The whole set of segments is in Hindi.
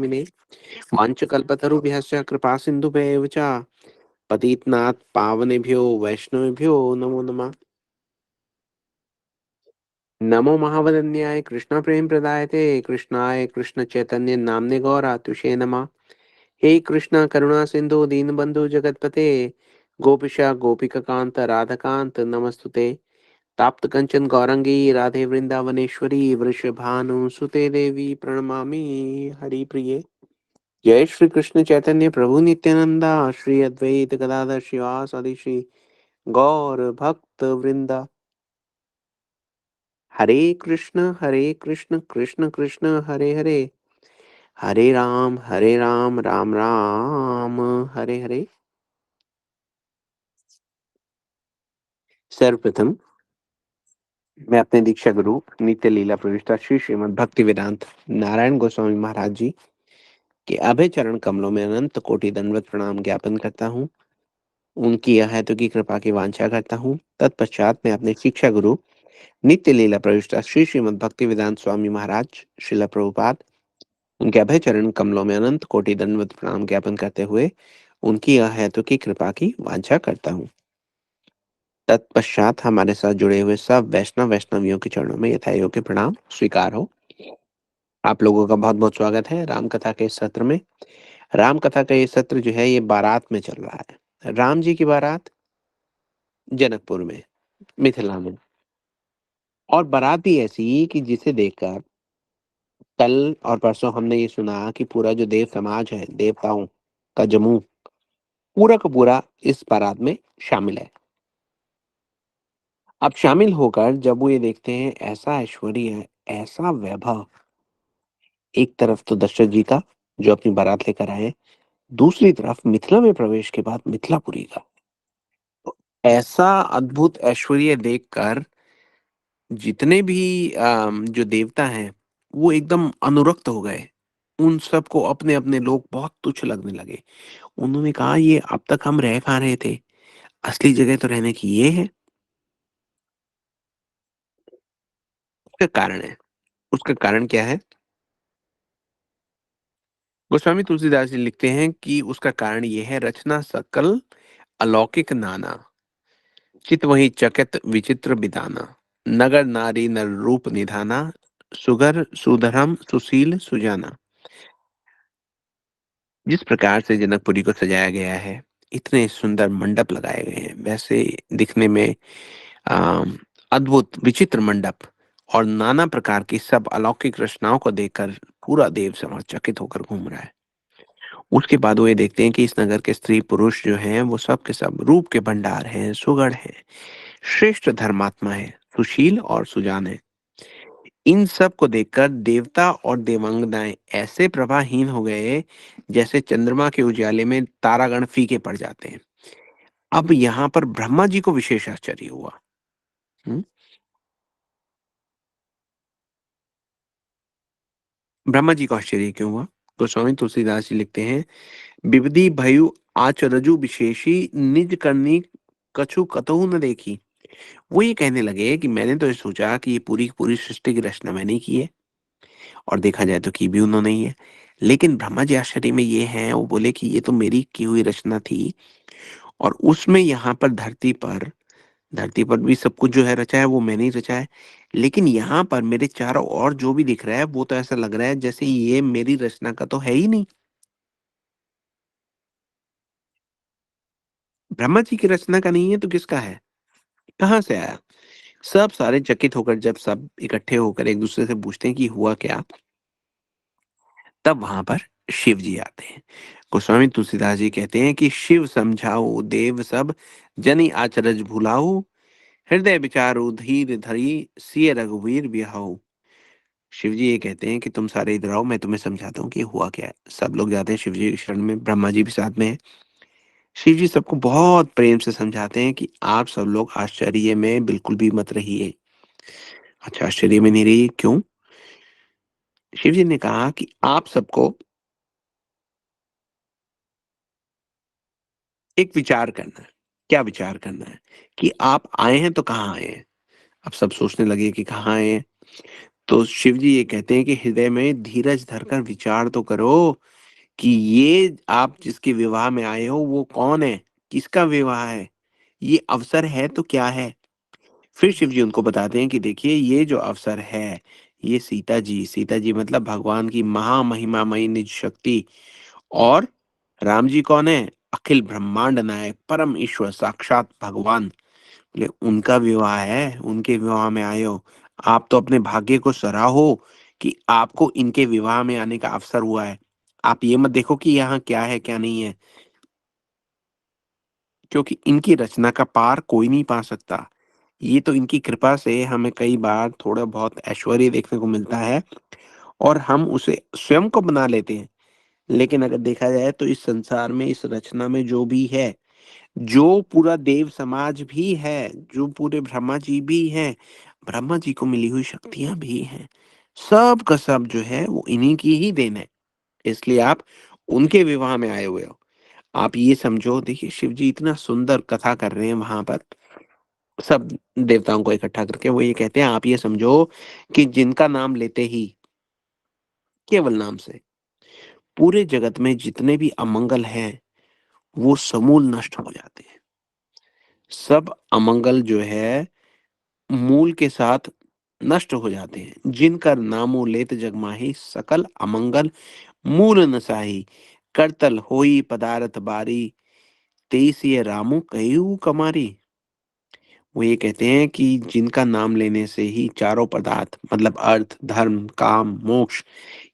मिने वाञ्छकल्पतरुभ्यश्च कृपासिन्धुभ्येव च पतितनाथ पावनेभ्यो वैष्णवेभ्यो नमो नमः। नमो महावदन्याय कृष्ण प्रेम प्रदायते कृष्णाय कृष्ण चैतन्य नामने गौरातुषे नमः। हे कृष्ण करुणा सिंधु दीनबंधु जगतपते गोपिशा गोपिका कांत राधाकांत नमस्तुते। ताप्त कंचन गौरंगी राधे वृंदावनेश्वरी वृषभानुसुते देवी प्रणमामि हरिप्रिये। जय श्री कृष्ण चैतन्य प्रभु नित्यानंदा श्री अद्वैत गदाधर शिवासादि श्री गौर भक्त वृंदा। हरे कृष्ण कृष्ण कृष्ण हरे हरे हरे राम राम राम हरे हरे। सर्वप्रथम मैं अपने दीक्षा गुरु नित्य लीला प्रविष्टा श्री श्रीमद् भक्ति वेदांत नारायण गोस्वामी महाराज जी के अभय चरण कमलों में अनंत कोटि दंडवत प्रणाम ज्ञापन करता हूँ। उनकी यह तो की कृपा की वांछा करता हूँ। तत्पश्चात मैं अपने शिक्षा गुरु नित्य लीला प्रविष्टा श्री श्रीमद् भक्ति वेदांत स्वामी महाराज श्रीला प्रभुपाद उनके अभय चरण कमलों में अनंत कोटि दंडवत प्रणाम ज्ञापन करते हुए उनकी अहेतु की कृपा की वांछा करता हूँ। तत्पश्चात हमारे साथ जुड़े हुए सब वैष्णवियों के चरणों में यथायोग्य प्रणाम स्वीकार हो। आप लोगों का बहुत बहुत स्वागत है राम कथा के इस सत्र में। राम कथा का ये सत्र जो है ये बारात में चल रहा है। राम जी की बारात जनकपुर में, मिथिला में। और बारात भी ऐसी कि जिसे देखकर कल और परसों हमने ये सुना कि पूरा जो देव समाज है, देवताओं का जमूह पूरा का पूरा इस बारात में शामिल है। अब शामिल होकर जब वो ये देखते हैं ऐसा ऐश्वर्य, ऐसा वैभव, एक तरफ तो दशरथ जी का जो अपनी बारात लेकर आए, दूसरी तरफ मिथिला में प्रवेश के बाद मिथिलापुरी का, तो ऐसा अद्भुत ऐश्वर्य देखकर जितने भी जो देवता हैं वो एकदम अनुरक्त हो गए। उन सबको अपने अपने लोग बहुत तुच्छ लगने लगे। उन्होंने कहा ये अब तक हम रह कहाँ रहे थे, असली जगह तो रहने की ये है। उसका कारण है, उसका कारण क्या है? गोस्वामी तुलसीदास जी लिखते हैं कि उसका कारण ये है, रचना सकल अलौकिक नाना, चित वही चकित विचित्र बिदाना, नगर नारी नर रूप निधाना, सुगर सुधरम सुशील सुजाना। जिस प्रकार से जनकपुरी को सजाया गया है, इतने सुंदर मंडप लगाए गए हैं, वैसे दिखने में अम, अद्भुत विचित्र मंडप और नाना प्रकार की सब अलौकिक रचनाओं को देखकर पूरा देव समाज चकित होकर घूम रहा है। उसके बाद वो ये देखते हैं कि इस नगर के स्त्री पुरुष जो हैं वो सब के सब रूप के भंडार हैं, सुगढ़ हैं, श्रेष्ठ धर्मात्मा है, सुशील और सुजान है। इन सब को देखकर देवता और देवांगनाएं ऐसे प्रभाहीन हो गए जैसे चंद्रमा के उजाले में तारागण फीके पड़ जाते हैं। अब यहाँ पर ब्रह्मा जी को विशेष आश्चर्य हुआ। हम्म? ब्रह्मा जी को आश्चर्य क्यों हुआ? गोस्वामी तुलसीदास जी लिखते हैं, विविधि भयु आचरजु विशेषी निज करनी कछु कतहु न देखी। वो ये कहने लगे कि मैंने तो ये सोचा कि ये पूरी की पूरी सृष्टि की रचना मैंने की है, और देखा जाए तो की भी उन्होंने ही है। लेकिन ब्रह्मा जी आश्चर्य में ये हैं, वो बोले कि ये तो मेरी की हुई रचना थी, और उसमें यहाँ पर धरती पर भी सब कुछ जो है रचा है वो मैंने ही रचा है। लेकिन यहाँ पर मेरे चारों ओर जो भी दिख रहा है वो तो ऐसा लग रहा है जैसे ये मेरी रचना का तो है ही नहीं। ब्रह्मा जी की रचना का नहीं है तो किसका है? कहाँ से आया? सब सारे चकित होकर जब सब इकट्ठे होकर एक दूसरे से पूछते हैं कि हुआ क्या, तब वहां पर शिव जी आते हैं। गोस्वामी तुलसीदास जी कहते हैं कि शिव समझाओ देव सब जनि आचरज भुलाऊ, हृदय विचारो धीर धरी सिय रघुवीर बिहाऊ। शिव जी ये कहते हैं कि तुम सारे इधर आओ, मैं तुम्हें समझाता हूँ कि हुआ क्या है। सब लोग जाते हैं शिव जी के शरण में, ब्रह्मा जी भी साथ में है। शिव जी सबको बहुत प्रेम से समझाते हैं कि आप सब लोग आश्चर्य में बिल्कुल भी मत रहिए। अच्छा, आश्चर्य में नहीं रहिए, क्यों? शिव जी ने कहा कि आप सबको एक विचार करना है। क्या विचार करना है? कि आप आए हैं तो कहाँ आए हैं? अब सब सोचने लगे कि कहाँ आए हैं। तो शिव जी ये कहते हैं कि हृदय में धीरज धरकर विचार तो करो कि ये आप जिसके विवाह में आए हो वो कौन है? किसका विवाह है? ये अवसर है तो क्या है? फिर शिव जी उनको बताते हैं कि देखिए ये जो अवसर है, ये सीता जी मतलब भगवान की महामहिमामयी निज शक्ति। और राम जी कौन है? अखिल ब्रह्मांड नायक, परम ईश्वर, साक्षात भगवान। बोले उनका विवाह है, उनके विवाह में आए हो। आप तो अपने भाग्य को सराहो कि आपको इनके विवाह में आने का अवसर हुआ है। आप ये मत देखो कि यहाँ क्या है, क्या नहीं है, क्योंकि इनकी रचना का पार कोई नहीं पा सकता। ये तो इनकी कृपा से हमें कई बार थोड़ा बहुत ऐश्वर्य देखने को मिलता है और हम उसे स्वयं को बना लेते हैं। लेकिन अगर देखा जाए तो इस संसार में, इस रचना में जो भी है, जो पूरा देव समाज भी है, जो पूरे ब्रह्मा जी भी हैं, ब्रह्मा जी को मिली हुई शक्तियाँ भी हैं। सब का सब जो है वो इन्हीं की ही देन है। इसलिए आप उनके विवाह में आए हुए हो। आप ये समझो, देखिए शिव जी इतना सुंदर कथा कर रहे हैं वहाँ पर, सब देवताओं को इकट्ठा करके वो ये कहते हैं आप ये समझो कि जिनका नाम लेते ही, केवल नाम से, पूरे जगत में जितने भी अमंगल हैं, वो समूल नष्ट हो जाते हैं। सब अमंगल जो है मूल के साथ नष्ट हो जाते हैं। जिनकर नामो लेत जग माही, सकल अमंगल मूल नसाही। करतल होई पदारथ बारी, तेईस ये रामू कयू कमारी। वो ये कहते हैं कि जिनका नाम लेने से ही चारों पदार्थ मतलब अर्थ, धर्म, काम, मोक्ष,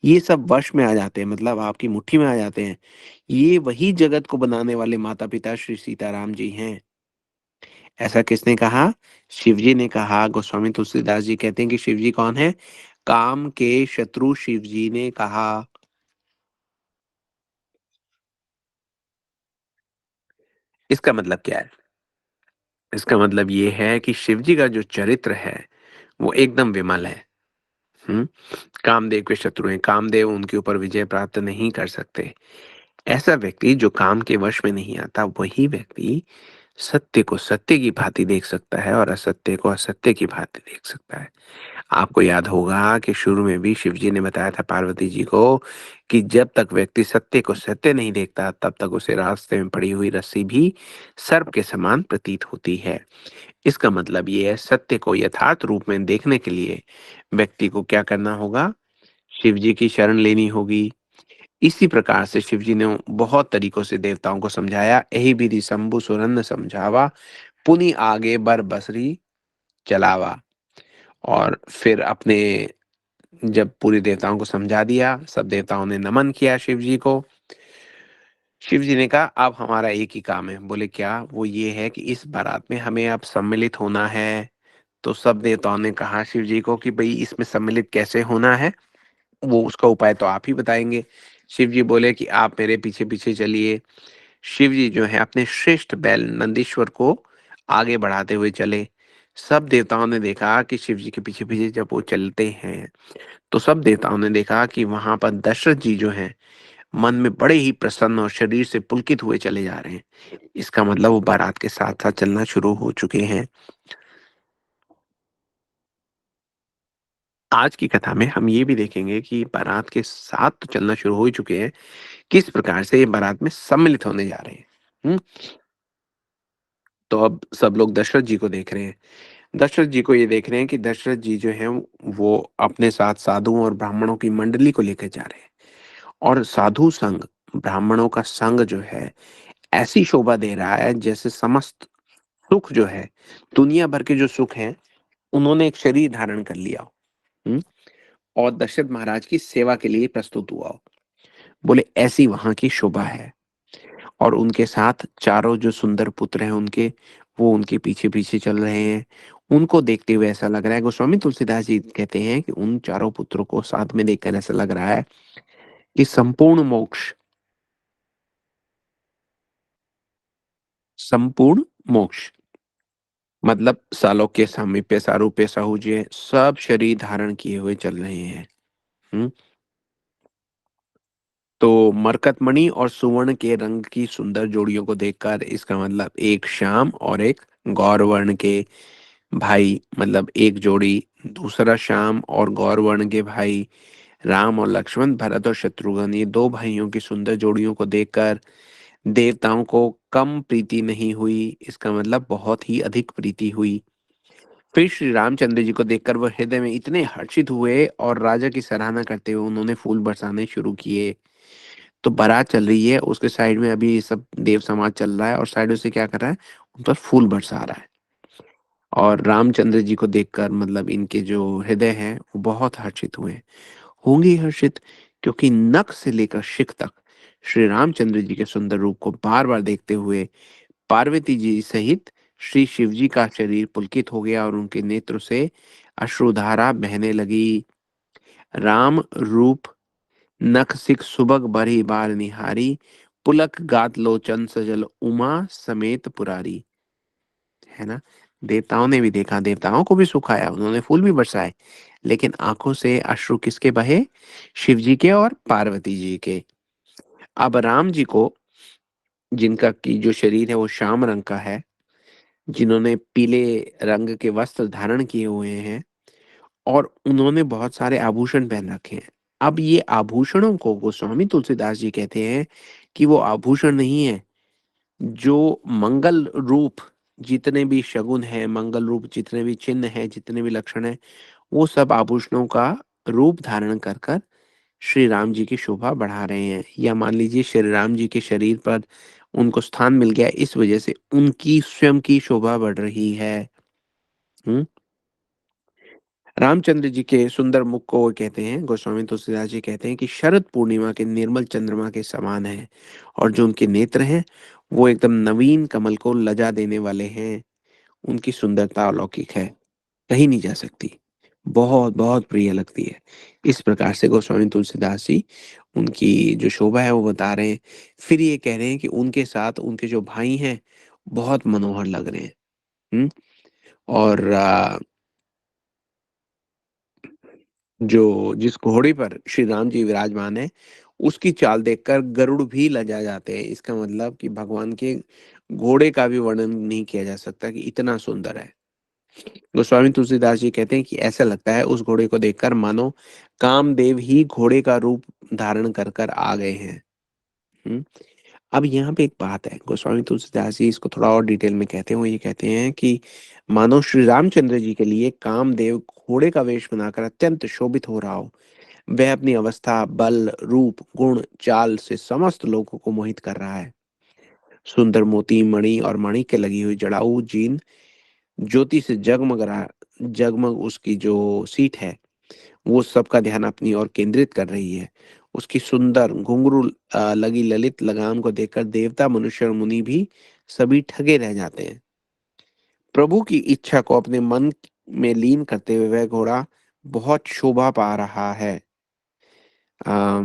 ये सब वश में आ जाते हैं, मतलब आपकी मुट्ठी में आ जाते हैं। ये वही जगत को बनाने वाले माता पिता श्री सीताराम जी हैं। ऐसा किसने कहा? शिव जी ने कहा। गोस्वामी तुलसीदास जी कहते हैं कि शिव जी कौन है? काम के शत्रु शिव जी ने कहा। इसका मतलब क्या है? इसका मतलब ये है कि शिव जी का जो चरित्र है वो एकदम विमल है। हम्म। कामदेव के शत्रु हैं, कामदेव उनके ऊपर विजय प्राप्त नहीं कर सकते। ऐसा व्यक्ति जो काम के वश में नहीं आता, वही व्यक्ति सत्य को सत्य की भांति देख सकता है और असत्य को असत्य की भांति देख सकता है। आपको याद होगा कि शुरू में भी शिव जी ने बताया था पार्वती जी को कि जब तक व्यक्ति सत्य को सत्य नहीं देखता, तब तक उसे रास्ते में पड़ी हुई रस्सी भी सर्प के समान प्रतीत होती है। इसका मतलब ये है, सत्य को यथार्थ रूप में देखने के लिए व्यक्ति को क्या करना होगा? शिव जी की शरण लेनी होगी। इसी प्रकार से शिव जी ने बहुत तरीकों से देवताओं को समझाया। यही विधि शंभु सुरन समझावा, पुनि आगे बर बसरी चलावा। और फिर अपने जब पूरे देवताओं को समझा दिया, सब देवताओं ने नमन किया शिव जी को। शिव जी ने कहा अब हमारा एक ही काम है। बोले क्या? वो ये है कि इस बारात में हमें अब सम्मिलित होना है। तो सब देवताओं ने कहा शिव जी को कि भाई इसमें सम्मिलित कैसे होना है, वो उसका उपाय तो आप ही बताएंगे। शिव जी बोले कि आप मेरे पीछे पीछे चलिए। शिव जी जो है अपने श्रेष्ठ बैल नंदीश्वर को आगे बढ़ाते हुए चले। सब देवताओं ने देखा कि शिव जी के पीछे पीछे जब वो चलते हैं, तो सब देवताओं ने देखा कि वहां पर दशरथ जी जो हैं मन में बड़े ही प्रसन्न और शरीर से पुलकित हुए चले जा रहे हैं। इसका मतलब वो बारात के साथ साथ चलना शुरू हो चुके हैं। आज की कथा में हम ये भी देखेंगे कि बारात के साथ तो चलना शुरू हो ही चुके हैं, किस प्रकार से ये बारात में सम्मिलित होने जा रहे हैं। हम्म। तो अब सब लोग दशरथ जी को देख रहे हैं। दशरथ जी को ये देख रहे हैं कि दशरथ जी जो है वो अपने साथ साधुओं और ब्राह्मणों की मंडली को लेकर जा रहे हैं। और साधु संघ, ब्राह्मणों का संघ जो है ऐसी शोभा दे रहा है जैसे समस्त सुख जो है, दुनिया भर के जो सुख हैं, उन्होंने एक शरीर धारण कर लिया हो। हम्म। और दशरथ महाराज की सेवा के लिए प्रस्तुत हुआ हो। बोले ऐसी वहां की शोभा है। और उनके साथ चारों जो सुंदर पुत्र हैं उनके, वो उनके पीछे पीछे चल रहे हैं। उनको देखते हुए ऐसा लग रहा है, गोस्वामी तुलसीदास जी कहते हैं कि उन चारों पुत्रों को साथ में देखकर ऐसा लग रहा है कि संपूर्ण मोक्ष, संपूर्ण मोक्ष मतलब सालोक्य, सामीप्य, सारूप्य, साहुज्य, सब शरीर धारण किए हुए चल रहे हैं। हम्म। तो मरकतमणि और सुवर्ण के रंग की सुंदर जोड़ियों को देखकर इसका मतलब एक श्याम और एक गौर वर्ण के भाई मतलब एक जोड़ी, दूसरा श्याम और गौर वर्ण के भाई राम और लक्ष्मण, भरत और शत्रुघ्न, ये दो भाइयों की सुंदर जोड़ियों को देखकर देवताओं को कम प्रीति नहीं हुई, इसका मतलब बहुत ही अधिक प्रीति हुई। फिर श्री रामचंद्र जी को देखकर वह हृदय में इतने हर्षित हुए और राजा की सराहना करते हुए उन्होंने फूल बरसाने शुरू किए। तो बारात चल रही है, उसके साइड में अभी ये सब देव समाज चल रहा है और साइडों से क्या कर रहा है, उन पर फूल बरसा रहा है। और रामचंद्र जी को देखकर मतलब इनके जो हृदय हैं वो बहुत हर्षित हुए, होंगे ही हर्षित, क्योंकि नख से लेकर शिख तक श्री रामचंद्र जी के सुंदर रूप को बार बार देखते हुए पार्वती जी सहित श्री शिव जी का शरीर पुलकित हो गया और उनके नेत्र से अश्रुधारा बहने लगी। राम रूप नख सिख सुबग बरही बार निहारी, पुलक गात लोचन सजल उमा समेत पुरारी। है ना। देवताओं ने भी देखा, देवताओं को भी सुखाया, उन्होंने फूल भी बरसाए, लेकिन आंखों से अश्रु किसके बहे, शिव जी के और पार्वती जी के। अब राम जी को, जिनका की जो शरीर है वो श्याम रंग का है, जिन्होंने पीले रंग के वस्त्र धारण किए हुए हैं और उन्होंने बहुत सारे आभूषण पहन रखे हैं। अब ये आभूषणों को गोस्वामी तुलसीदास जी कहते हैं कि वो आभूषण नहीं है, जो मंगल रूप जितने भी शगुन है, मंगल रूप जितने भी चिन्ह है, जितने भी लक्षण है, वो सब आभूषणों का रूप धारण कर कर श्री राम जी की शोभा बढ़ा रहे हैं। या मान लीजिए श्री राम जी के शरीर पर उनको स्थान मिल गया, इस वजह से उनकी स्वयं की शोभा बढ़ रही है। हम्म। रामचंद्र जी के सुंदर मुख को वो कहते हैं, गोस्वामी तुलसीदास जी कहते हैं कि शरद पूर्णिमा के निर्मल चंद्रमा के समान है, और जो उनके नेत्र हैं वो एकदम नवीन कमल को लजा देने वाले हैं। उनकी सुंदरता अलौकिक है, कहीं नहीं जा सकती, बहुत बहुत प्रिय लगती है। इस प्रकार से गोस्वामी तुलसीदास जी उनकी जो शोभा है वो बता रहे हैं। फिर ये कह रहे हैं कि उनके साथ उनके जो भाई हैं बहुत मनोहर लग रहे हैं। हम्म। और जो जिस घोड़े पर श्री राम जी विराजमान है उसकी चाल देखकर गरुड़ भी लजा जाते हैं। इसका मतलब कि भगवान के घोड़े का भी वर्णन नहीं किया जा सकता कि इतना सुंदर है। गोस्वामी तुलसीदास जी कहते हैं कि ऐसा लगता है उस घोड़े को देखकर मानो कामदेव ही घोड़े का रूप धारण कर कर आ गए हैं। हम्म। अब यहाँ पे एक बात है, गोस्वामी तुलसीदास जी इसको थोड़ा और डिटेल में कहते हैं। वो ये कहते हैं कि मानो श्री रामचंद्र जी के लिए कामदेव घोड़े का वेश बनाकर अत्यंत शोभित हो रहा हो। वह अपनी अवस्था, बल, रूप, गुण, चाल से समस्त लोगों को मोहित कर रहा है। सुंदर मोती, मणि और माणिक्य के लगी हुई जड़ाऊ जीन ज्योति से जगमग रहा, जगमग उसकी जो सीट है वो सबका ध्यान अपनी ओर केंद्रित कर रही है। उसकी सुंदर घुंघरू लगी ललित लगाम को देखकर देवता, मनुष्य और मुनि भी सभी ठगे रह जाते हैं। प्रभु की इच्छा को अपने मन में लीन करते हुए वह घोड़ा बहुत शोभा पा रहा है। आ,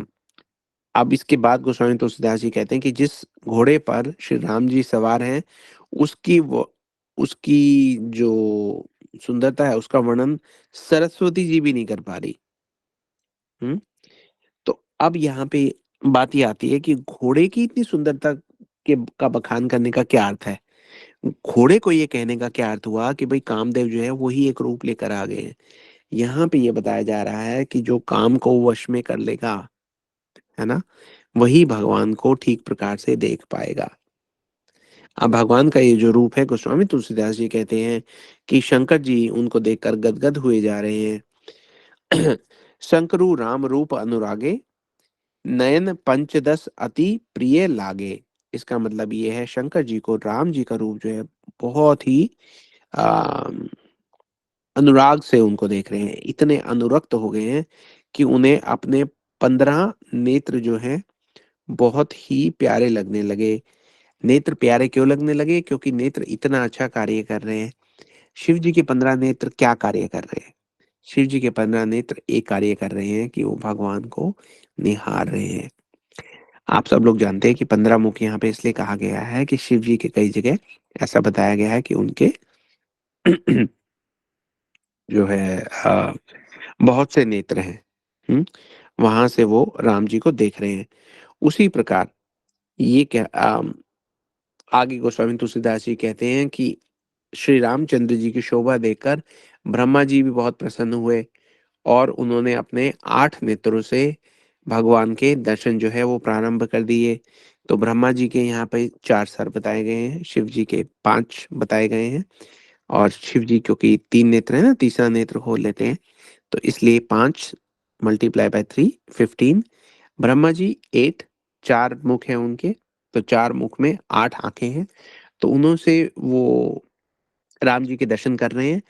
अब इसके बाद गोस्वामी तुलसीदास जी कहते हैं कि जिस घोड़े पर श्री राम जी सवार हैं उसकी वो उसकी जो सुंदरता है उसका वर्णन सरस्वती जी भी नहीं कर पा रही। हम्म। तो अब यहाँ पे बात ये आती है कि घोड़े की इतनी सुंदरता के का बखान करने का क्या अर्थ है। घोड़े को ये कहने का क्या अर्थ हुआ कि भाई कामदेव जो है वही एक रूप लेकर आ गए हैं। यहाँ पे ये बताया जा रहा है कि जो काम को वश में कर लेगा, है ना, वही भगवान को ठीक प्रकार से देख पाएगा। अब भगवान का ये जो रूप है, गोस्वामी तुलसीदास जी कहते हैं कि शंकर जी उनको देखकर गदगद हुए जा रहे हैं। शंकरु राम रूप अनुरागे, नयन पंचदश अति प्रिय लागे। इसका मतलब ये है शंकर जी को राम जी का रूप जो है बहुत ही आ, अनुराग से उनको देख रहे हैं, इतने अनुरक्त हो गए हैं कि उन्हें अपने 15 नेत्र जो हैं बहुत ही प्यारे लगने लगे। नेत्र प्यारे क्यों लगने लगे, क्योंकि नेत्र इतना अच्छा कार्य कर रहे हैं। शिव जी के 15 नेत्र क्या कार्य कर रहे हैं, शिव जी के 15 नेत्र एक कार्य कर रहे हैं कि वो भगवान को निहार रहे हैं। आप सब लोग जानते हैं कि 15 मुख यहाँ पे इसलिए कहा गया है कि शिव जी के कई जगह ऐसा बताया गया है कि उनके जो है बहुत से नेत्र हैं। हम्म। वहां से वो राम जी को देख रहे हैं। उसी प्रकार ये क्या आगे गोस्वामी तुलसीदास जी कहते हैं कि श्री रामचंद्र जी की शोभा देखकर ब्रह्मा जी भी बहुत प्रसन्न हुए और उन्होंने अपने 8 नेत्रों से भगवान के दर्शन जो है वो प्रारंभ कर दिए। तो ब्रह्मा जी के यहाँ पे 4 सर बताए गए हैं, शिव जी के 5 बताए गए हैं और शिव जी क्योंकि 3 नेत्र है ना, तीसरा नेत्र खोल लेते हैं, तो इसलिए 5 मल्टीप्लाई बाय 3 15। ब्रह्मा जी 8, 4 मुख हैं उनके, तो 4 मुख में 8 आंखें हैं। तो उन्हों से वो राम जी के दर्शन कर रहे हैं,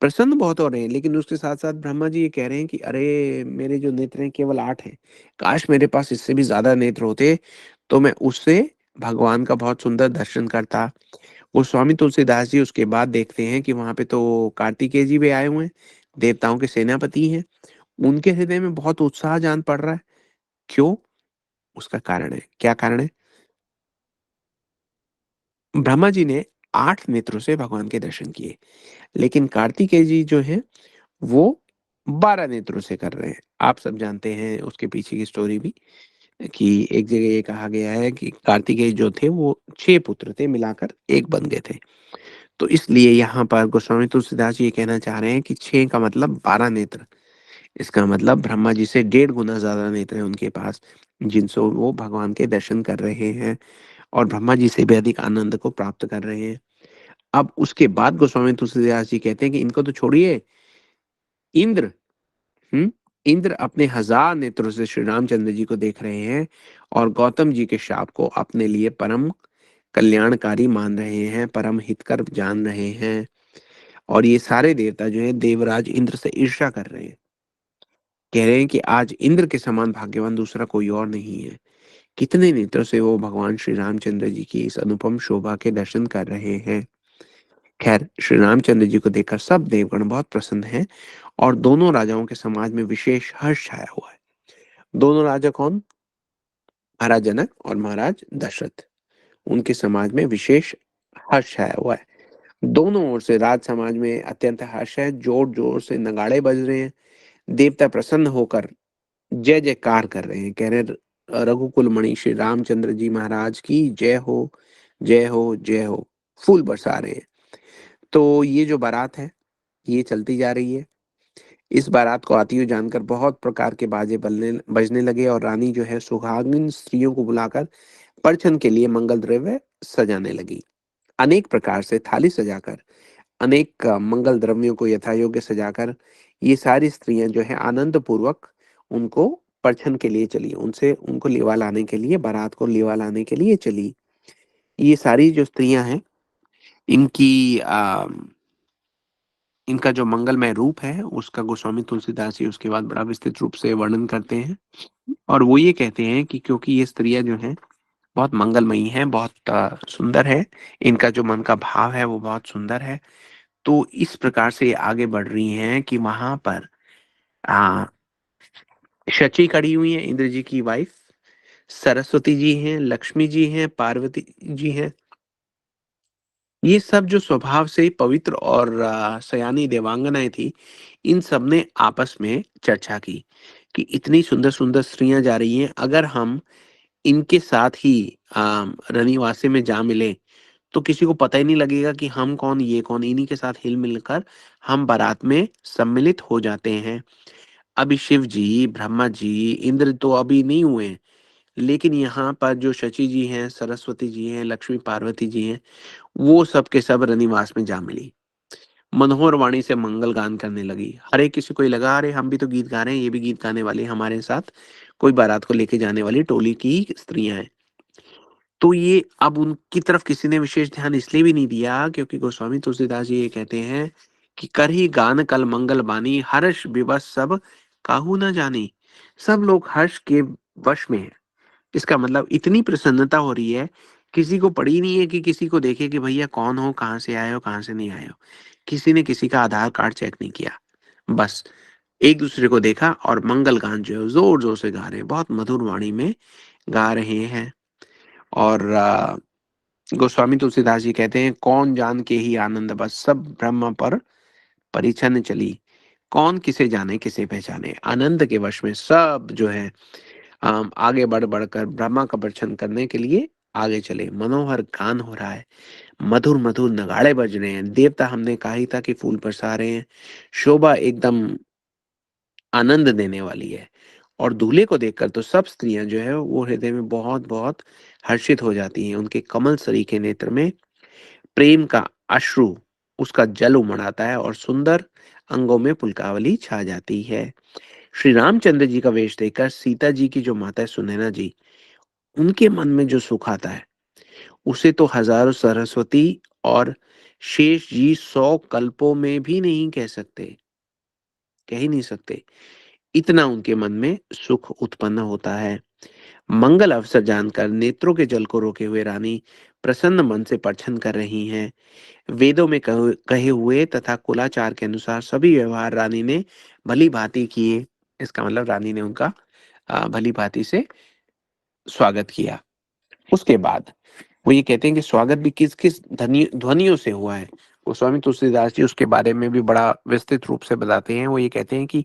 प्रसन्न बहुत हो रहे हैं, लेकिन उसके साथ-साथ ब्रह्मा जी ये कह रहे हैं कि अरे! मेरे जो नेत्र हैं केवल 8 हैं, काश मेरे पास इससे भी ज़्यादा नेत्र होते, तो मैं उससे भगवान का बहुत सुंदर दर्शन करता। गोस्वामी तुलसीदास जी उसके बाद देखते हैं कि वहाँ पे तो कार्तिकेय जी भी आए हुए हैं, देवताओं के सेनापति हैं, उनके हृदय में बहुत उत्साह जान पड़ रहा है। क्यों? उसका कारण है। क्या कारण है? ब्रह्मा जी ने 8 नेत्रों से भगवान के दर्शन किए, लेकिन कार्तिकेय जी जो हैं वो 12 नेत्रों से कर रहे हैं। आप सब जानते हैं उसके पीछे की स्टोरी भी, कि एक जगह ये कहा गया है कि कार्तिकेय जो थे वो 6 पुत्र थे, मिलाकर 1 बन गए थे। तो इसलिए यहाँ पर गोस्वामी तुलसीदास जी ये कहना चाह रहे हैं कि 6 का मतलब 12 नेत्र। इसका मतलब ब्रह्मा जी से 1.5 गुना ज़्यादा नेत्र हैं उनके पास, जिनसे वो भगवान के दर्शन कर रहे हैं और ब्रह्मा जी से भी अधिक आनंद को प्राप्त कर रहे हैं। अब उसके बाद गोस्वामी तुलसीदास जी कहते हैं कि इनको तो छोड़िए, इंद्र हुँ? इंद्र अपने 1000 नेत्रों से श्री रामचंद्र जी को देख रहे हैं और गौतम जी के शाप को अपने लिए परम कल्याणकारी मान रहे हैं, परम हितकर जान रहे हैं और ये सारे देवता जो हैं देवराज इंद्र से ईर्ष्या कर रहे हैं। कह रहे हैं कि आज इंद्र के समान भाग्यवान दूसरा कोई और नहीं है। कितने नेत्रों से वो भगवान श्री रामचंद्र जी की इस अनुपम शोभा के दर्शन कर रहे हैं। खैर, श्री रामचंद्र जी को देखकर सब देवगण बहुत प्रसन्न हैं और दोनों राजाओं के समाज में विशेष हर्ष छाया हुआ है। दोनों राजा कौन? महाराज जनक और महाराज दशरथ। उनके समाज में विशेष हर्ष छाया हुआ है। दोनों ओर से राज समाज में अत्यंत हर्ष है, जोर जोर से नगाड़े बज रहे हैं, देवता प्रसन्न होकर जय जयकार कर रहे हैं, कह रहे हैं रघुकुल मणि श्री रामचंद्र जी महाराज की जय हो, जय हो, जय हो, फूल बरसा रहे हैं। तो ये जो बारात है ये चलती जा रही है। इस बारात को आती हुई जानकर बहुत प्रकार के बाजे बजने बजने लगे और रानी जो है सुहागिन स्त्रियों को बुलाकर परछन के लिए मंगल द्रव्य सजाने लगी। अनेक प्रकार से थाली सजाकर, अनेक मंगल द्रव्यों को यथायोग्य सजाकर ये सारी स्त्रियां जो है आनंद पूर्वक उनको परछन के लिए चली, उनसे उनको लेवा लाने के लिए, बारात को लेवा लाने के लिए चली। ये सारी जो स्त्रियां हैं इनकी इनका जो मंगलमय रूप है उसका गोस्वामी तुलसीदास जी उसके बाद बड़ा विस्तृत रूप से वर्णन करते हैं और वो ये कहते हैं कि क्योंकि ये स्त्रियां जो हैं बहुत मंगलमयी हैं, बहुत सुंदर है, इनका जो मन का भाव है वो बहुत सुंदर है, तो इस प्रकार से ये आगे बढ़ रही हैं कि वहां पर आ, शची खड़ी हुई है, इंद्र जी की वाइफ, सरस्वती जी हैं, लक्ष्मी जी हैं, पार्वती जी हैं। ये सब जो स्वभाव से पवित्र और सयानी देवांगनाएं थी, इन सब ने आपस में चर्चा की कि इतनी सुंदर सुंदर स्त्रियां जा रही हैं, अगर हम इनके साथ ही रनिवासे में जा मिले तो किसी को पता ही नहीं लगेगा कि हम कौन ये कौन, इन्हीं के साथ हिल मिलकर हम बारात में सम्मिलित हो जाते हैं। अभी शिव जी, ब्रह्मा जी, इंद्र तो अभी नहीं हुए हैं, लेकिन यहाँ पर जो शची जी हैं, सरस्वती जी हैं, लक्ष्मी पार्वती जी हैं, वो सब के सब रनिवास में जा मिली। मनोहर वाणी से मंगल गान करने लगी। हर एक किसी को ये लगा अरे हम भी तो गीत गा रहे हैं, ये भी गीत गाने वाले हैं, हमारे साथ कोई बारात को लेके जाने वाली टोली की ही स्त्रियां हैं। तो ये अब उनकी तरफ किसी ने विशेष ध्यान इसलिए भी नहीं दिया क्योंकि गोस्वामी तुलसीदास जी ये कहते हैं कि कर ही गान कल मंगल बानी हर्ष विवश सब काहू न जानी। सब लोग हर्ष के वश में है। इसका मतलब इतनी प्रसन्नता हो रही है, किसी को पड़ी नहीं है कि किसी को देखे कि भैया कौन हो, कहाँ से आए हो, कहाँ से नहीं आए हो। किसी ने किसी का आधार कार्ड चेक नहीं किया। बस एक दूसरे को देखा और मंगल गान जो है जोर जोर से गा रहे हैं, बहुत मधुर वाणी में गा रहे हैं। और गोस्वामी तुलसीदास जी कहते हैं कौन जान के ही आनंद बस सब ब्रह्म पर परिछन चली। कौन किसे जाने किसे पहचाने, आनंद के वश में सब जो है आगे बढ़ बढ़कर ब्रह्मा का दर्शन करने के लिए आगे चले, मनोहर गान हो रहा है, मधुर मधुर नगाड़े बज रहे हैं, देवता हमने कहा ही था कि फूल बरसा रहे हैं, शोभा एकदम आनंद देने वाली है। और दूल्हे को देखकर तो सब स्त्रियां जो है वो हृदय में बहुत बहुत हर्षित हो जाती हैं। उनके कमल सरीखे नेत्र में प्रेम का अश्रु, उसका जल उमड़ आता है और सुंदर अंगों में पुलकावली छा जाती है। श्री रामचंद्र जी का वेश देखकर सीता जी की जो माता है सुनैना जी, उनके मन में जो सुख आता है उसे तो हजारों सरस्वती और शेष जी 100 कल्पों में भी नहीं कह सकते, कह ही नहीं सकते। इतना उनके मन में सुख उत्पन्न होता है। मंगल अवसर जानकर नेत्रों के जल को रोके हुए रानी प्रसन्न मन से परछन कर रही हैं। वेदों में कहे हुए तथा कुलाचार के अनुसार सभी व्यवहार रानी ने भली भांति किए। इसका मतलब रानी ने उनका भली भांति से स्वागत किया। उसके बाद वो ये कहते हैं कि स्वागत भी किस किस ध्वनियों से हुआ है। गोस्वामी तुलसीदास जी उसके बारे में भी बड़ा विस्तृत रूप से बताते हैं। वो ये कहते हैं कि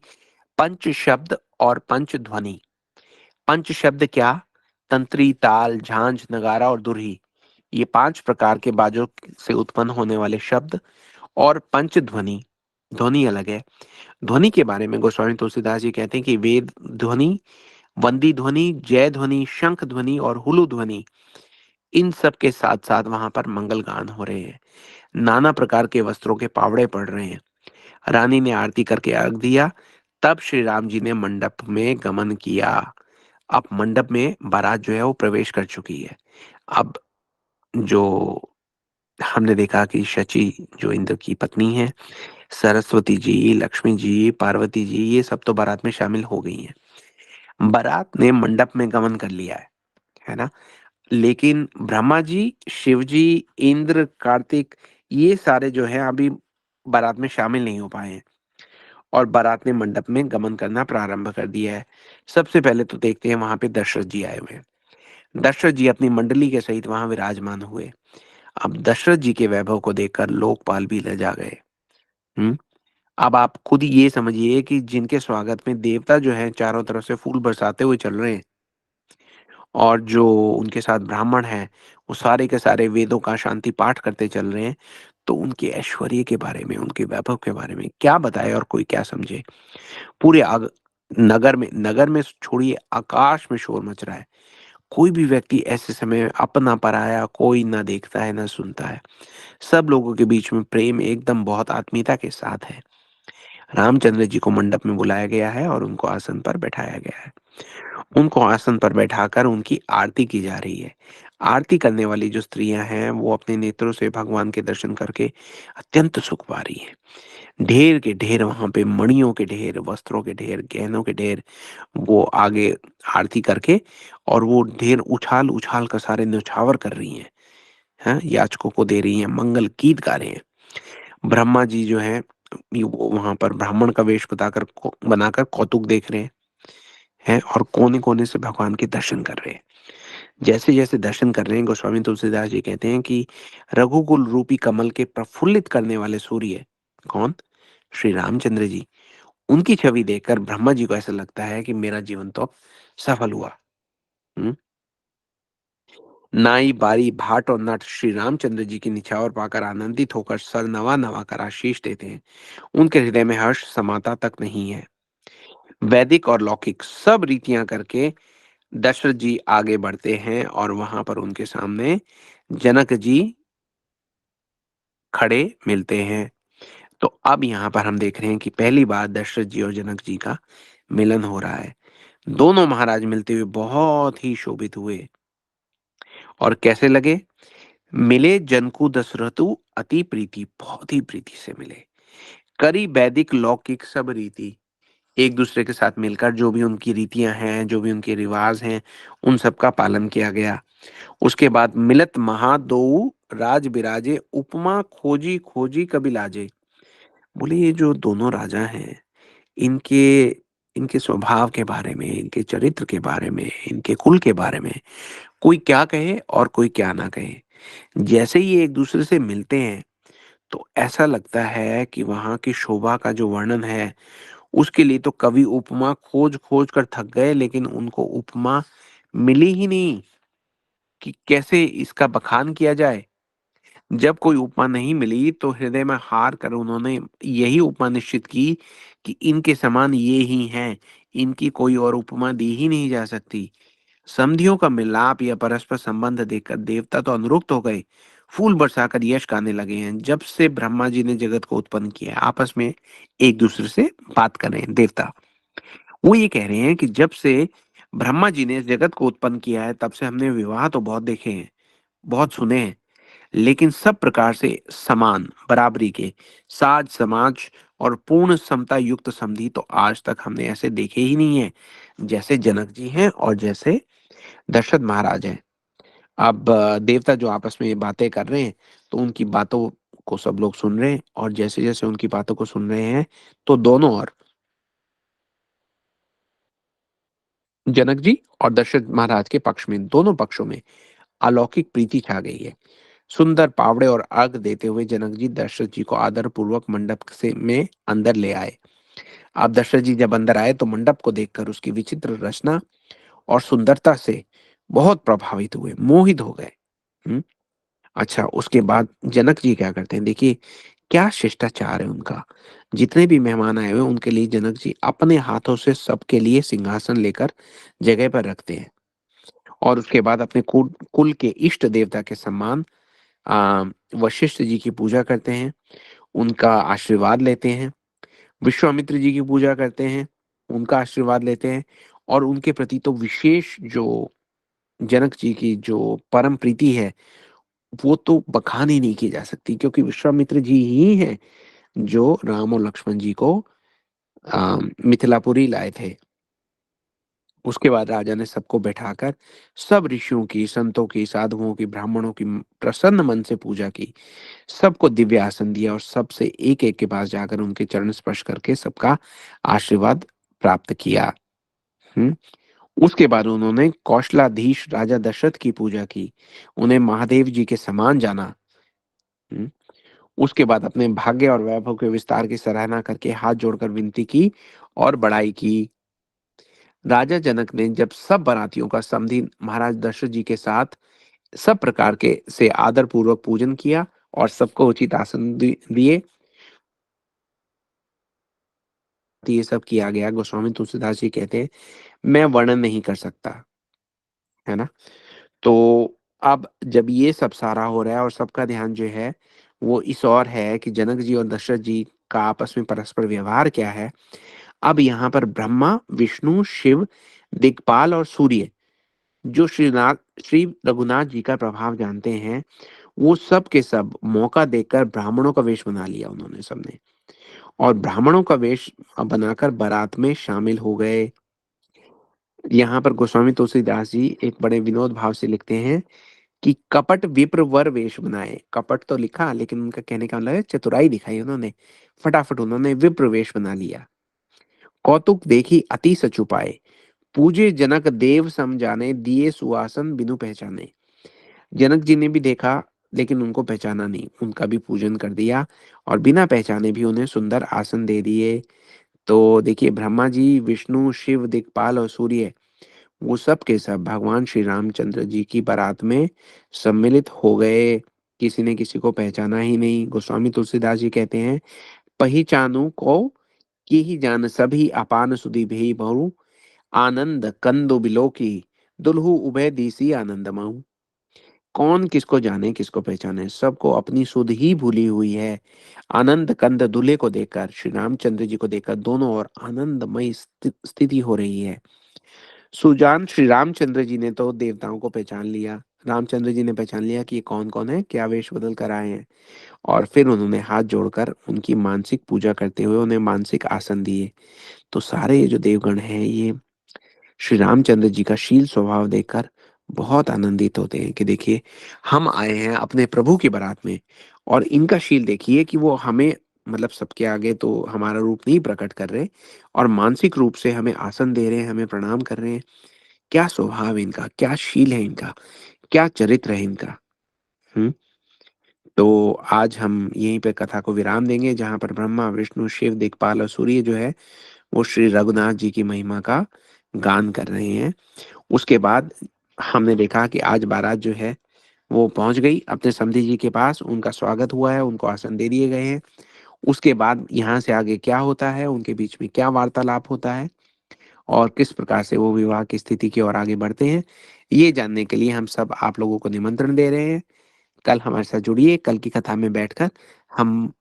पंच शब्द और पंच ध्वनि। पंच शब्द क्या? तंत्री, ताल, झांझ, नगारा और दुरही, ये 5 प्रकार के बाजों से उत्पन्न होने वाले शब्द। और पंच ध्वनि, ध्वनि अलग है। ध्वनि के बारे में गोस्वामी तुलसीदास जी कहते हैं कि वेद ध्वनि, वंदी ध्वनि, जय ध्वनि, शंख ध्वनि और हुलु ध्वनि, इन सब के साथ साथ वहां पर मंगल गान हो रहे हैं। नाना प्रकार के वस्त्रों के पावड़े पड़ रहे हैं। रानी ने आरती करके अर्घ दिया। तब श्री राम जी ने मंडप में गमन किया। अब मंडप में बारात जो है वो प्रवेश कर चुकी है। अब जो हमने देखा कि शची जो इंद्र की पत्नी है, सरस्वती जी, लक्ष्मी जी, पार्वती जी, ये सब तो बारात में शामिल हो गई हैं। बारात ने मंडप में गमन कर लिया है ना? लेकिन ब्रह्मा जी, शिव जी, इंद्र, कार्तिक, ये सारे जो हैं अभी बारात में शामिल नहीं हो पाए हैं और बारात ने मंडप में गमन करना प्रारंभ कर दिया है। सबसे पहले तो देखते हैं वहां पे दशरथ जी आए हुए हैं। दशरथ जी अपनी मंडली के सहित वहां विराजमान हुए। अब दशरथ जी के वैभव को देखकर लोकपाल भी लजा गए। हम्म। अब आप खुद ये समझिए कि जिनके स्वागत में देवता जो है चारों तरफ से फूल बरसाते हुए चल रहे हैं और जो उनके साथ ब्राह्मण हैं वो सारे के सारे वेदों का शांति पाठ करते चल रहे हैं, तो उनके ऐश्वर्य के बारे में, उनके वैभव के बारे में क्या बताए और कोई क्या समझे। पूरे नगर में छोड़िए, आकाश में शोर मच रहा है। कोई भी व्यक्ति ऐसे समय अपना पराया कोई ना देखता है ना सुनता है। सब लोगों के बीच में प्रेम एकदम बहुत आत्मीयता के साथ है। रामचंद्र जी को मंडप में बुलाया गया है और उनको आसन पर बैठाया गया है। उनको आसन पर बैठाकर उनकी आरती की जा रही है। आरती करने वाली जो स्त्रियां हैं वो अपने नेत्रों से भगवान के दर्शन करके अत्यंत सुख पा रही हैं। ढेर के ढेर वहां पे मणियों के ढेर, वस्त्रों के ढेर, गहनों के ढेर, वो आगे आरती करके और वो ढेर उछाल उछाल कर सारे न्यौछावर कर रही हैं। हैं, याचकों को दे रही हैं, मंगल गीत गा रहे हैं। ब्रह्मा जी जो हैं वो वहां पर ब्राह्मण का वेश बनाकर कौतुक देख रहे हैं और कोने कोने से भगवान के दर्शन कर रहे हैं। जैसे जैसे दर्शन कर रहे हैं, गोस्वामी तुलसीदास जी कहते हैं कि रघुकुल रूपी कमल के प्रफुल्लित करने वाले सूर्य कौन? श्री रामचंद्र जी। उनकी छवि देखकर ब्रह्मा जी को ऐसा लगता है कि मेरा जीवन तो अब सफल हुआ। हम्म। नाई बारी भाट और नट श्री रामचंद्र जी की निछावर पाकर आनंदित होकर सर नवा नवा कर आशीष देते हैं। उनके हृदय में हर्ष समाता तक नहीं है। वैदिक और लौकिक सब रीतियां करके दशरथ जी आगे बढ़ते हैं और वहां पर उनके सामने जनक जी खड़े मिलते हैं। तो अब यहाँ पर हम देख रहे हैं कि पहली बार दशरथ जी और जनक जी का मिलन हो रहा है। दोनों महाराज मिलते हुए बहुत ही शोभित हुए। और कैसे लगे? मिले जनको दशरथु अति प्रीति, बहुत ही प्रीति से मिले। करी वैदिक लौकिक सब रीति, एक दूसरे के साथ मिलकर जो भी उनकी रीतियां हैं, जो भी उनके रिवाज हैं, उन सब का पालन किया गया। उसके बाद मिलत महा दो राज बिराजे, उपमा खोजी खोजी कबि लाजे। बोले ये जो दोनों राजा हैं, इनके इनके स्वभाव के बारे में, इनके चरित्र के बारे में, इनके कुल के बारे में कोई क्या कहे और कोई क्या ना कहे। जैसे ही ये एक दूसरे से मिलते हैं तो ऐसा लगता है कि वहां की शोभा का जो वर्णन है उसके लिए तो कवि उपमा खोज खोज कर थक गए, लेकिन उनको उपमा मिली ही नहीं। कि कैसे इसका बखान किया जाए। जब कोई उपमा नहीं मिली तो हृदय में हार कर उन्होंने यही उपमा निश्चित की कि इनके समान ये ही हैं, इनकी कोई और उपमा दी ही नहीं जा सकती। समधियों का मिलाप या परस्पर संबंध देखकर देवता तो अनुरुक्त हो गए, फूल बरसाकर यश गाने लगे हैं। जब से ब्रह्मा जी ने जगत को उत्पन्न किया है, आपस में एक दूसरे से बात कर रहे हैं देवता। वो ये कह रहे हैं कि जब से ब्रह्मा जी ने इस जगत को उत्पन्न किया है, तब से हमने विवाह तो बहुत देखे हैं, बहुत सुने हैं, लेकिन सब प्रकार से समान बराबरी के साज समाज और पूर्ण समता युक्त समधी तो आज तक हमने ऐसे देखे ही नहीं है, जैसे जनक जी हैं और जैसे दशरथ महाराज हैं। अब देवता जो आपस में ये बातें कर रहे हैं, तो उनकी बातों को सब लोग सुन रहे हैं, और जैसे जैसे उनकी बातों को सुन रहे हैं, तो दोनों ओर जनक जी और दशरथ महाराज के पक्ष में, दोनों पक्षों में अलौकिक प्रीति छा गई है। सुंदर पावड़े और अर्घ देते हुए जनक जी दशरथ जी को आदर पूर्वक मंडप से में अंदर ले आए। अब दशरथ जी जब अंदर आए तो मंडप को देखकर उसकी विचित्र रचना और सुंदरता से बहुत प्रभावित हुए, मोहित हो गए। हम्म। अच्छा, उसके बाद जनक जी क्या करते हैं, देखिए क्या शिष्टाचार है उनका। जितने भी मेहमान आए हुए उनके लिए जनक जी अपने हाथों से सबके लिए सिंहासन लेकर जगह पर रखते हैं, और उसके बाद अपने कुल कुल के इष्ट देवता के सम्मान आ, वशिष्ठ जी की पूजा करते हैं, उनका आशीर्वाद लेते हैं। विश्वामित्र जी की पूजा करते हैं, उनका आशीर्वाद लेते हैं। और उनके प्रति तो विशेष जो जनक जी की जो परम प्रीति है, वो तो बखान ही नहीं की जा सकती, क्योंकि विश्वामित्र जी ही हैं जो राम और लक्ष्मण जी को मिथिलापुरी लाए थे। उसके बाद राजा ने सबको बैठाकर सब ऋषियों की, संतों की, साधुओं की, ब्राह्मणों की प्रसन्न मन से पूजा की। सबको दिव्य आसन दिया और सबसे एक एक के पास जाकर उनके चरण स्पर्श करके सबका आशीर्वाद प्राप्त किया। हम्म। उसके बाद उन्होंने कौशलाधीश राजा दशरथ की पूजा की, उन्हें महादेव जी के समान जाना। हम्म। उसके बाद अपने भाग्य और वैभव के विस्तार की सराहना करके हाथ जोड़कर विनती की और बड़ाई की। राजा जनक ने जब सब बारातियों का समधी महाराज दशरथ जी के साथ सब प्रकार के से आदर पूर्वक पूजन किया और सबको उचित आसन दिए, तो ये सब किया गया, गोस्वामी तुलसीदास जी कहते हैं, मैं वर्णन नहीं कर सकता, है ना। तो अब जब ये सब सारा हो रहा है और सबका ध्यान जो है वो इस ओर है कि जनक जी और दशरथ जी का आपस में परस्पर व्यवहार क्या है। अब यहाँ पर ब्रह्मा, विष्णु, शिव, दिक्पाल और सूर्य, जो श्री रघुनाथ जी का प्रभाव जानते हैं, वो सब के सब मौका देखकर ब्राह्मणों का वेश बना लिया उन्होंने सबने, और ब्राह्मणों का वेश बनाकर बारात में शामिल हो गए। यहाँ पर गोस्वामी तुलसीदास जी एक बड़े विनोद भाव से लिखते हैं कि कपट विप्र वर वेश बनाए। कपट तो लिखा, लेकिन उनका कहने का मतलब है चतुराई दिखाई उन्होंने। फटाफट उन्होंने विप्र वेश बना लिया। कौतुक देखी अति सचुपाए, पूजे जनक देव सम जाने, दिए सुआसन बिनु पहचाने। जनक जी ने भी देखा, लेकिन उनको पहचाना नहीं, उनका भी पूजन कर दिया और बिना पहचाने भी उन्हें सुंदर आसन दे दिए। तो देखिए, ब्रह्मा जी, विष्णु, शिव, दिक्पाल और सूर्य, वो सब के सब भगवान श्री रामचंद्र जी की बारात में सम्मिलित हो गए। किसी ने किसी को पहचाना ही नहीं। गोस्वामी तुलसीदास जी कहते हैं, पहिचानु को की ही जान सभी, अपान सुधि भी बहु, आनंद कंदो बिलो की, दुल्हु उभय दिसी आनंदमऊ। कौन किसको जाने किसको पहचाने, सबको अपनी सुध ही भूली हुई है। आनंद कंद दूल्हे को देखकर, श्री रामचंद्र जी को देखकर दोनों ओर आनंदमय स्थिति हो रही है। सुजान श्री रामचंद्र जी ने तो देवताओं को पहचान लिया, रामचंद्र जी ने पहचान लिया कि ये कौन कौन है, क्या वेश बदल कर आए हैं। और फिर उन्होंने हाथ जोड़कर उनकी मानसिक पूजा करते हुए उन्हें मानसिक आसन दिए। तो सारे ये जो देवगण हैं, ये श्री रामचंद्र जी का शील स्वभाव देखकर बहुत आनंदित होते हैं कि देखिए, हम आए हैं अपने प्रभु की बारात में, और इनका शील देखिए कि वो हमें, मतलब सबके आगे तो हमारा रूप नहीं प्रकट कर रहे, और मानसिक रूप से हमें आसन दे रहे हैं, हमें प्रणाम कर रहे हैं। क्या स्वभाव है इनका, क्या शील है इनका, क्या चरित्र है इनका। हम्म। तो आज हम यहीं पे कथा को विराम देंगे, जहां पर ब्रह्मा, विष्णु, शिव, दिक्पाल और सूर्य जो है वो श्री रघुनाथ जी की महिमा का गान कर रहे हैं। उसके बाद हमने देखा कि आज बारात जो है वो पहुंच गई अपने समधी जी के पास, उनका स्वागत हुआ है, उनको आसन दे दिए गए हैं। उसके बाद यहाँ से आगे क्या होता है, उनके बीच में क्या वार्तालाप होता है और किस प्रकार से वो विवाह की स्थिति की ओर आगे बढ़ते हैं, ये जानने के लिए हम सब आप लोगों को निमंत्रण दे रहे हैं। कल हमारे साथ जुड़िए, कल की कथा में बैठकर हम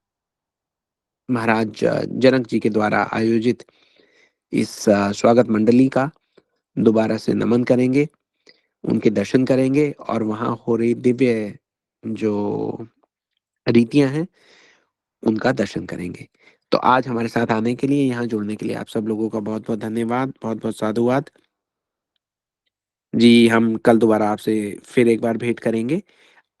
महाराज जनक जी के द्वारा आयोजित इस स्वागत मंडली का दोबारा से नमन करेंगे, उनके दर्शन करेंगे और वहाँ हो रही दिव्य जो रीतियाँ हैं, उनका दर्शन करेंगे। तो आज हमारे साथ आने के लिए, यहाँ जुड़ने के लिए आप सब लोगों का बहुत-बहुत धन्यवाद, बहुत-बहुत साधुवाद। जी, हम कल दोबारा आपसे फिर एक बार भेंट करेंगे।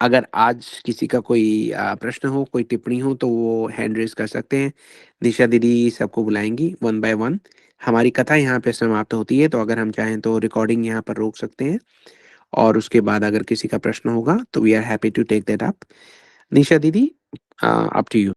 अगर आज किसी का कोई प्रश्न हो, कोई टिप्पणी हो तो वो हैंड रेज़ कर सकते हैं। दिशा दीदी सबको बुलाएँगी वन बाय वन। हमारी कथा यहाँ पे समाप्त होती है, तो अगर हम चाहें तो रिकॉर्डिंग यहाँ पर रोक सकते हैं और उसके बाद अगर किसी का प्रश्न होगा तो we are happy to take that up. Nisha दीदी अप टू यू।